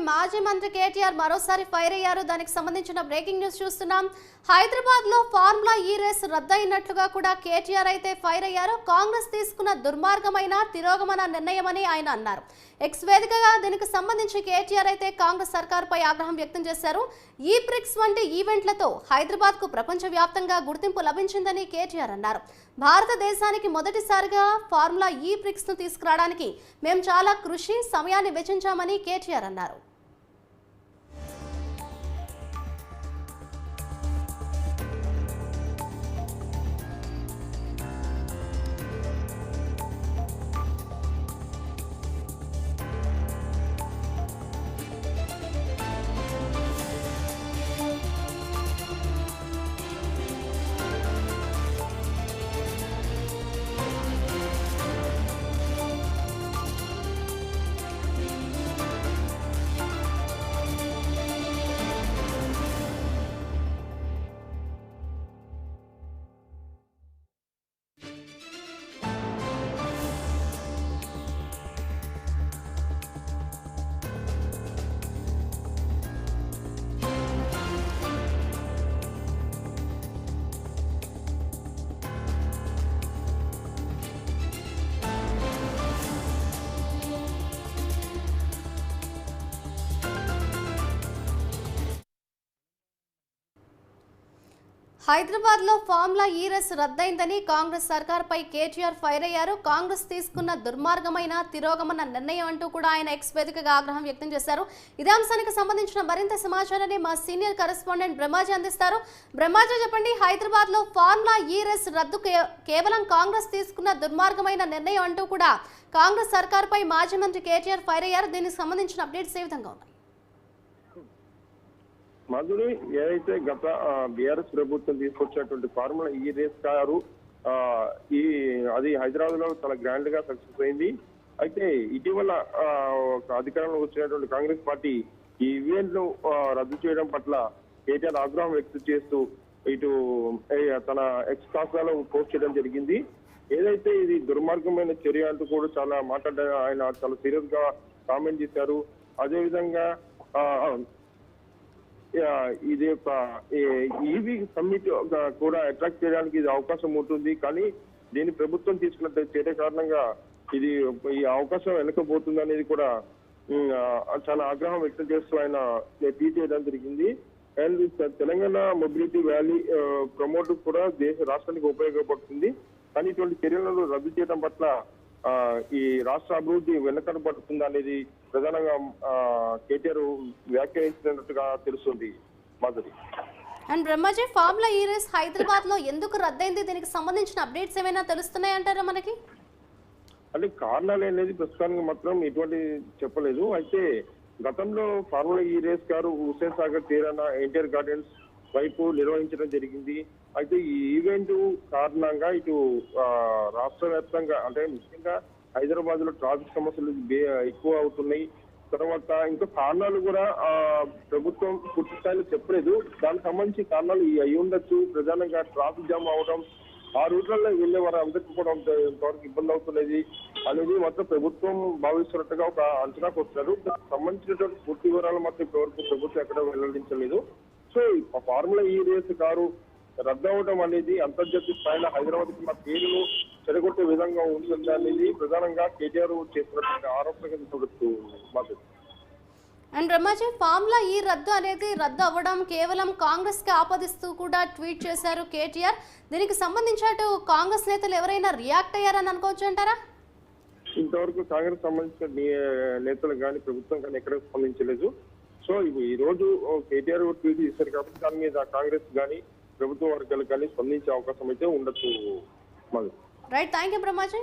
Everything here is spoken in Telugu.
మాజీ మంత్రి కేటీఆర్ మరోసారి ఫైర్ అయ్యారు. దానికి సంబంధించిన బ్రేకింగ్ న్యూస్ చూస్తున్నాం. హైదరాబాద్ లో ఫార్ములా ఈ రేస్ రద్దయినట్లుగా కూడా కేటీఆర్ అయితే ఫైర్ అయ్యారు. కాంగ్రెస్ తీసుకున్న దుర్మార్గమైన తిరోగమన నిర్ణయమని ఆయన అన్నారు. ఎక్స్ వేదికగా దీనికి సంబంధించి కేటీఆర్ అయితే కాంగ్రెస్ సర్కార్పై ఆగ్రహం వ్యక్తం చేశారు. ఈ బ్రిక్స్ వంటి ఈవెంట్లతో హైదరాబాద్ కు ప్రపంచవ్యాప్తంగా గుర్తింపు లభించిందని కేటీఆర్ అన్నారు. భారతదేశానికి మొదటిసారిగా ఫార్ములా ఈ బ్రిక్స్ ను తీసుకురావడానికి మేము చాలా కృషి సమయాన్ని వెచ్చించామని కేటీఆర్ అన్నారు. హైదరాబాద్ లో ఫార్ములా ఈ రేస్ రద్దయిందని కాంగ్రెస్ సర్కార్పై కేటీఆర్ ఫైర్ అయ్యారు. కాంగ్రెస్ తీసుకున్న దుర్మార్గమైన తిరోగమన నిర్ణయం అంటూ కూడా ఆయన ఎక్స్ వేదికగా ఆగ్రహం వ్యక్తం చేశారు. ఇదే అంశానికి సంబంధించిన మరింత సమాచారాన్ని మా సీనియర్ కరెస్పాండెంట్ బ్రహ్మాజీ అందిస్తారు. బ్రహ్మాజీ చెప్పండి, హైదరాబాద్ లో ఫార్ములా ఈ రేస్ రద్దు కేవలం కాంగ్రెస్ తీసుకున్న దుర్మార్గమైన నిర్ణయం అంటూ కూడా కాంగ్రెస్ సర్కార్పై మాజీ మంత్రి కేటీఆర్ ఫైర్ అయ్యారు. దీనికి సంబంధించిన అప్డేట్స్ ఏ విధంగా ఉన్నాయి? మాధురి, ఏదైతే గత బీఆర్ఎస్ ప్రభుత్వం తీసుకొచ్చినటువంటి ఫార్ములా ఈ రేస్ కారు అది హైదరాబాద్ లో చాలా గ్రాండ్ గా సక్సెస్ అయింది. అయితే ఇటీవల అధికారంలో వచ్చినటువంటి కాంగ్రెస్ పార్టీ ఈ ఈవెంట్ ను రద్దు చేయడం పట్ల కేటీఆర్ ఆగ్రహం వ్యక్తం చేస్తూ ఇటు తన ఎక్స్ ఖాతాలో పోస్ట్ చేయడం జరిగింది. ఏదైతే ఇది దుర్మార్గమైన చర్య అంటూ కూడా చాలా మాట్లాడారు. ఆయన చాలా సీరియస్ గా కామెంట్ చేశారు. అదేవిధంగా ఇది ఒక ఈవీ సమ్మిట్ కూడా అట్రాక్ట్ చేయడానికి ఇది అవకాశం ఉంటుంది. కానీ దీన్ని ప్రభుత్వం తీసుకున్న చర్య కారణంగా ఇది ఈ అవకాశం వెనకపోతుంది అనేది కూడా చాలా ఆగ్రహం వ్యక్తం చేస్తూ ఆయన ట్వీట్ చేయడం జరిగింది. And Telangana mobility valley promote కూడా రాష్ట్రానికి ఉపయోగపడుతుంది. కానీ ఇటువంటి చర్యలను రద్దు చేయడం పట్ల ఈ రాష్ట్ర అభివృద్ధి వెనకన పడుతుంది అనేది ప్రధానంగా కేటీఆర్ వ్యాఖ్యానించినట్టుగా తెలుస్తుంది. మాధురి అండ్ బ్రహ్మాజీ, ఫార్ములా ఈ రేస్ హైదరాబాద్ లో ఎందుకు రద్దయింది? దీనికి సంబంధించిన అప్డేట్స్ ఏమైనా తెలుస్తున్నాయంటారా మనకి? అంటే కారణాలు అనేది ప్రస్తుతానికి మాత్రం ఎటువంటి చెప్పలేదు. అయితే గతంలో ఫార్ములా ఈ రేస్ కారు హుస్సేన్ సాగర్ తీరాన ఎన్టీఆర్ గార్డెన్స్ వైపు నిర్వహించడం జరిగింది. అయితే ఈ ఈవెంట్ కారణంగా ఇటు రాష్ట్ర వ్యాప్తంగా అంటే ముఖ్యంగా హైదరాబాద్ లో ట్రాఫిక్ సమస్యలు ఎక్కువ అవుతున్నాయి. తర్వాత ఇంకా కారణాలు కూడా ప్రభుత్వం పూర్తి స్థాయిలో చెప్పలేదు. దానికి సంబంధించి కారణాలు అయి ఉండొచ్చు. ప్రధానంగా ట్రాఫిక్ జామ్ అవడం, ఆ రూట్లలో వెళ్లే వారు అందరికీ కూడా ఇంతవరకు ఇబ్బంది అవుతున్నది అనేది మాత్రం ప్రభుత్వం భావిస్తున్నట్టుగా ఒక అంచనాకు వస్తున్నారు. దానికి సంబంధించినటువంటి పూర్తి వివరాలు మాత్రం ఇప్పటివరకు ప్రభుత్వం ఎక్కడ వెల్లడించలేదు. సో ఫార్ములా ఈ రేస్ కారు రద్దు అవడం అనేది అంతర్జాతీయ స్థాయిలో హైదరాబాద్ కి మా పేరును చెడగొట్టే విధంగా ఉంటుంది అనేది ప్రధానంగా కేటీఆర్ చేస్తున్నటువంటి ఆరోపణగా చూడొచ్చు. అండ్ రమాజీ, ఫార్ములా ఈ రద్దు అనేది రద్దు అవ్వడం కేవలం కాంగ్రెస్ కి ఆపాదిస్తూ కూడా ట్వీట్ చేశారు కేటీఆర్. దీనికి సంబంధించి అటు కాంగ్రెస్ నేతలు ఎవరైనా రియాక్ట్ అయ్యారని అనుకోవచ్చు అంటారా? ఇంతవరకు కాంగ్రెస్ సంబంధించిన నేతలు కానీ ప్రభుత్వం కానీ ఎక్కడ స్పందించలేదు. సో ఈ రోజు కేటీఆర్ ట్వీట్ చేశారు కాబట్టి దాని మీద కాంగ్రెస్ కానీ ప్రభుత్వ వర్గాలు కానీ స్పందించే అవకాశం అయితే ఉండొచ్చు. Right, thank you Brahmaji.